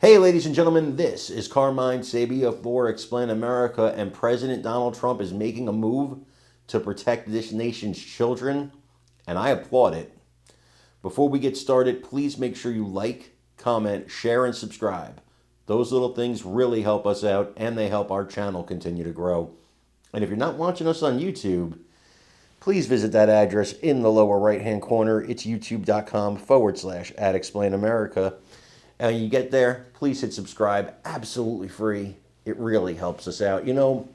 Hey, ladies and gentlemen, this is Carmine Sabia for Explain America, and President Donald Trump is making a move to protect this nation's children, and I applaud it. Before we get started, please make sure you like, comment, share, and subscribe. Those little things really help us out, and they help our channel continue to grow. And if you're not watching us on YouTube, please visit that address in the lower right-hand corner. It's youtube.com/@explainamerica. And you get there, please hit subscribe. Absolutely free. It really helps us out. You know,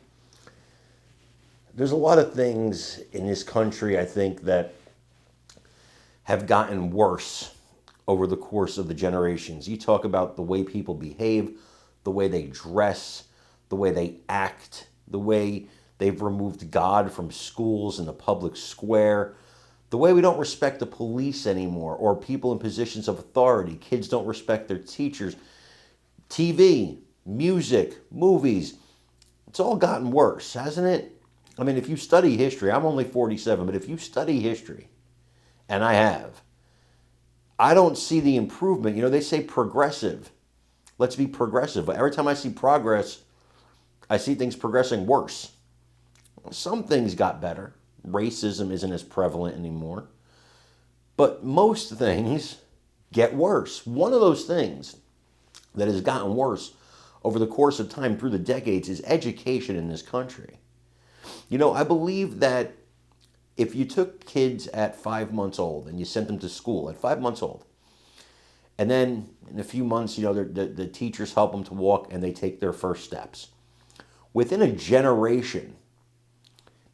there's a lot of things in this country, I think, that have gotten worse over the course of the generations. You talk about the way people behave, the way they dress, the way they act, the way they've removed God from schools and the public square, the way we don't respect the police anymore or people in positions of authority. Kids don't respect their teachers. TV, music, movies, it's all gotten worse, hasn't it? I mean, if you study history, I'm only 47, but if you study history, and I have, I don't see the improvement. You know, they say progressive. Let's be progressive. But every time I see progress, I see things progressing worse. Some things got better. Racism isn't as prevalent anymore. But most things get worse. One of those things that has gotten worse over the course of time through the decades is education in this country. You know, I believe that if you took kids at 5 months old and you sent them to school at 5 months old, and then in a few months, you know, the teachers help them to walk and they take their first steps. Within a generation,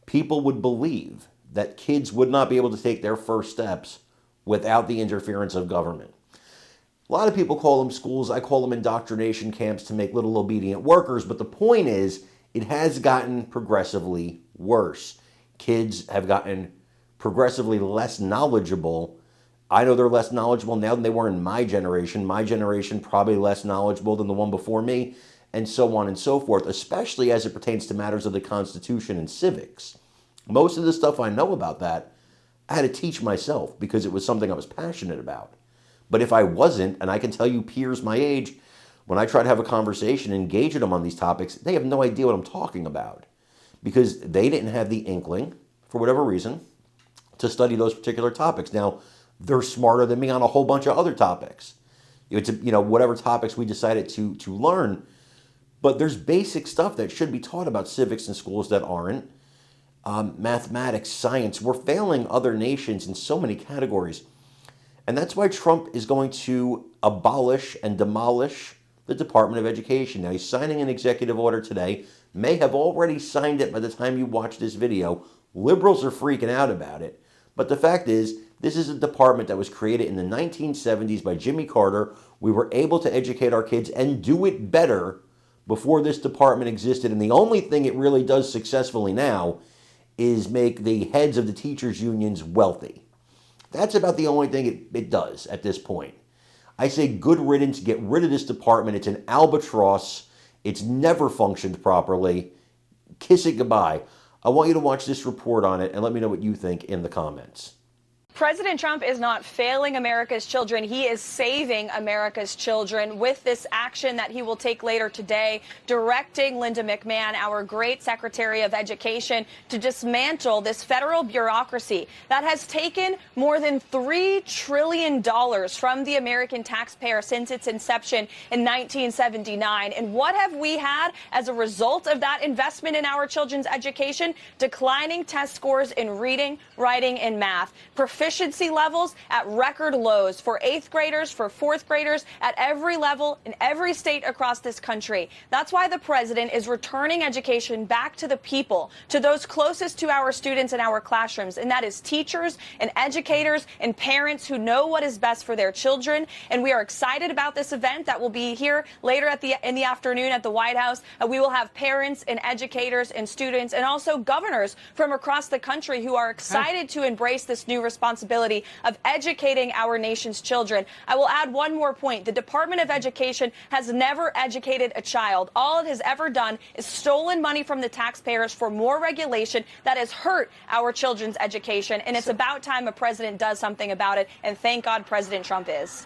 people would believe that kids would not be able to take their first steps without the interference of government. A lot of people call them schools. I call them indoctrination camps to make little obedient workers. But the point is, it has gotten progressively worse. Kids have gotten progressively less knowledgeable. I know they're less knowledgeable now than they were in my generation. My generation probably less knowledgeable than the one before me, and so on and so forth, especially as it pertains to matters of the Constitution and civics. Most of the stuff I know about that, I had to teach myself because it was something I was passionate about. But if I wasn't, and I can tell you peers my age, when I try to have a conversation and engage them on these topics, they have no idea what I'm talking about because they didn't have the inkling, for whatever reason, to study those particular topics. Now, they're smarter than me on a whole bunch of other topics. It's, you know, whatever topics we decided to learn. But there's basic stuff that should be taught about civics in schools that aren't. Mathematics, science. We're failing other nations in so many categories. And that's why Trump is going to abolish and demolish the Department of Education. Now, he's signing an executive order today. May have already signed it by the time you watch this video. Liberals are freaking out about it. But the fact is, this is a department that was created in the 1970s by Jimmy Carter. We were able to educate our kids and do it better before this department existed. And the only thing it really does successfully now is make the heads of the teachers' unions wealthy. That's about the only thing it does at this point. I say good riddance, get rid of this department. It's an albatross. It's never functioned properly. Kiss it goodbye. I want you to watch this report on it and let me know what you think in the comments. President Trump is not failing America's children. He is saving America's children with this action that he will take later today, directing Linda McMahon, our great Secretary of Education, to dismantle this federal bureaucracy that has taken more than $3 trillion from the American taxpayer since its inception in 1979. And what have we had as a result of that investment in our children's education? Declining test scores in reading, writing, and math. Proficiency levels at record lows for 8th graders, for 4th graders, at every level in every state across this country. That's why the president is returning education back to the people, to those closest to our students in our classrooms, and that is teachers and educators and parents who know what is best for their children. And we are excited about this event that will be here later in the afternoon at the White House. We will have parents and educators and students and also governors from across the country who are excited to embrace this new responsibility of educating our nation's children. I will add one more point. The Department of Education has never educated a child. All it has ever done is stolen money from the taxpayers for more regulation that has hurt our children's education. And it's about time a president does something about it. And thank God President Trump is.